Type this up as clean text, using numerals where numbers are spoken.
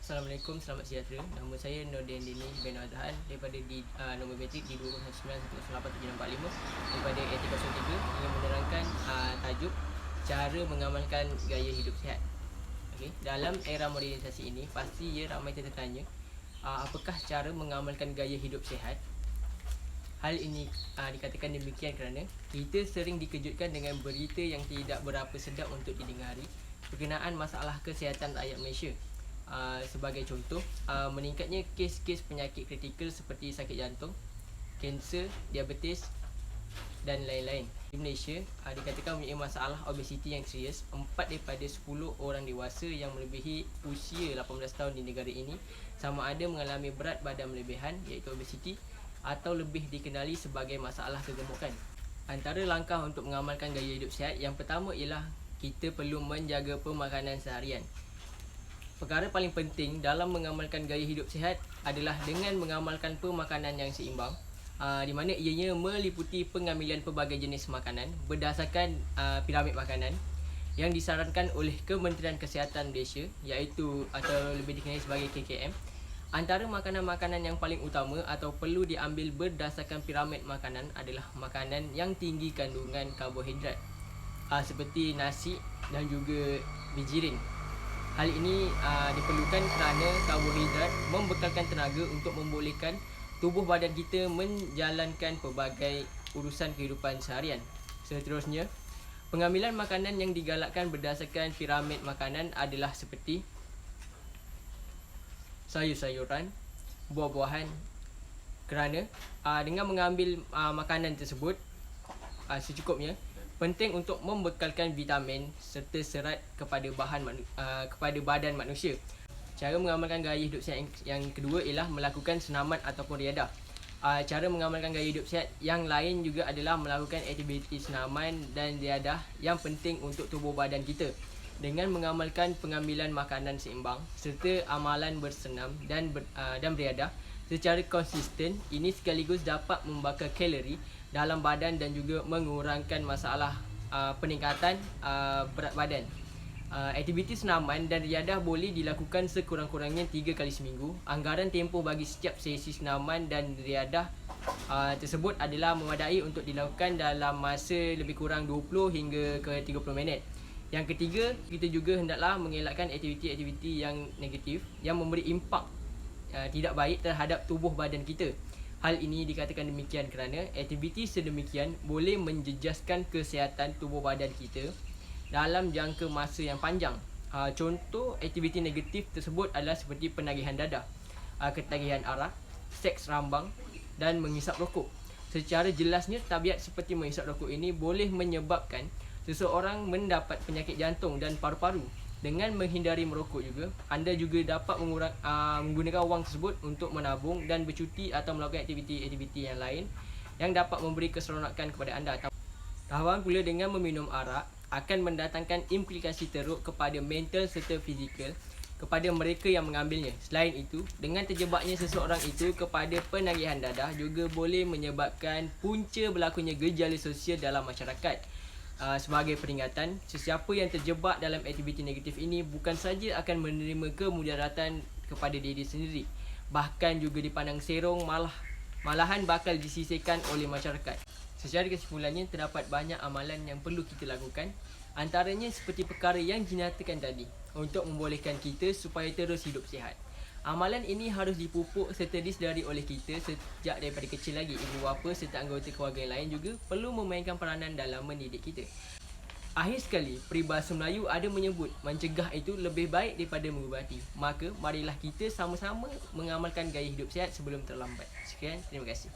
Assalamualaikum, selamat sejahtera. Nama saya Nordin Dini bin Azhan daripada nombor matrik di 2191845 daripada AT03 yang menerangkan tajuk cara mengamalkan gaya hidup sihat. Okey, dalam era modernisasi ini pasti ramai tertanya apakah cara mengamalkan gaya hidup sihat. Hal ini dikatakan demikian kerana kita sering dikejutkan dengan berita yang tidak berapa sedap untuk didengari berkenaan masalah kesihatan rakyat Malaysia. Sebagai contoh, meningkatnya kes-kes penyakit kritikal seperti sakit jantung, kanser, diabetes dan lain-lain. Di Malaysia, dikatakan mempunyai masalah obesiti yang serius. 4 daripada 10 orang dewasa yang melebihi usia 18 tahun di negara ini sama ada mengalami berat badan berlebihan iaitu obesiti atau lebih dikenali sebagai masalah kegemukan. Antara langkah untuk mengamalkan gaya hidup sihat, yang pertama ialah kita perlu menjaga pemakanan seharian. Perkara paling penting dalam mengamalkan gaya hidup sihat adalah dengan mengamalkan pemakanan yang seimbang, di mana ianya meliputi pengambilan pelbagai jenis makanan berdasarkan piramid makanan yang disarankan oleh Kementerian Kesihatan Malaysia, iaitu atau lebih dikenali sebagai KKM. Antara makanan-makanan yang paling utama atau perlu diambil berdasarkan piramid makanan adalah makanan yang tinggi kandungan karbohidrat, seperti nasi dan juga bijirin. Hal ini diperlukan kerana karbohidrat membekalkan tenaga untuk membolehkan tubuh badan kita menjalankan pelbagai urusan kehidupan seharian. Seterusnya, pengambilan makanan yang digalakkan berdasarkan piramid makanan adalah seperti sayur-sayuran, buah-buahan, kerana dengan mengambil makanan tersebut secukupnya, penting untuk membekalkan vitamin serta serat kepada badan manusia. Cara mengamalkan gaya hidup sihat yang kedua ialah melakukan senaman ataupun riadah. Cara mengamalkan gaya hidup sihat yang lain juga adalah melakukan aktiviti senaman dan riadah yang penting untuk tubuh badan kita. Dengan mengamalkan pengambilan makanan seimbang serta amalan bersenam dan beriadah secara konsisten, ini sekaligus dapat membakar kalori dalam badan dan juga mengurangkan masalah peningkatan berat badan. Aktiviti senaman dan riadah boleh dilakukan sekurang-kurangnya 3 kali seminggu. Anggaran tempoh bagi setiap sesi senaman dan riadah tersebut adalah memadai untuk dilakukan dalam masa lebih kurang 20 hingga ke 30 minit. Yang ketiga, kita juga hendaklah mengelakkan aktiviti-aktiviti yang negatif yang memberi impak tidak baik terhadap tubuh badan kita. Hal ini dikatakan demikian kerana aktiviti sedemikian boleh menjejaskan kesihatan tubuh badan kita dalam jangka masa yang panjang. Contoh aktiviti negatif tersebut adalah seperti penagihan dadah, ketagihan arak, seks rambang dan menghisap rokok. Secara jelasnya, tabiat seperti menghisap rokok ini boleh menyebabkan seseorang mendapat penyakit jantung dan paru-paru. Dengan menghindari merokok juga, anda juga dapat menggunakan wang tersebut untuk menabung dan bercuti atau melakukan aktiviti-aktiviti yang lain yang dapat memberi keseronokan kepada anda. Tambah pula, dengan meminum arak akan mendatangkan implikasi teruk kepada mental serta fizikal kepada mereka yang mengambilnya. Selain itu, dengan terjebaknya seseorang itu kepada penagihan dadah juga boleh menyebabkan punca berlakunya gejala sosial dalam masyarakat. Sebagai peringatan, sesiapa yang terjebak dalam aktiviti negatif ini bukan saja akan menerima kemudaratan kepada diri sendiri, bahkan juga dipandang serong, malahan bakal disisihkan oleh masyarakat. Secara kesimpulannya, terdapat banyak amalan yang perlu kita lakukan, antaranya seperti perkara yang dinyatakan tadi, untuk membolehkan kita supaya terus hidup sihat. Amalan ini harus dipupuk serta disedari oleh kita sejak daripada kecil lagi. Ibu bapa serta anggota keluarga yang lain juga perlu memainkan peranan dalam mendidik kita. Akhir sekali, peribahasa Melayu ada menyebut mencegah itu lebih baik daripada mengubati. Maka marilah kita sama-sama mengamalkan gaya hidup sihat sebelum terlambat. Sekian, terima kasih.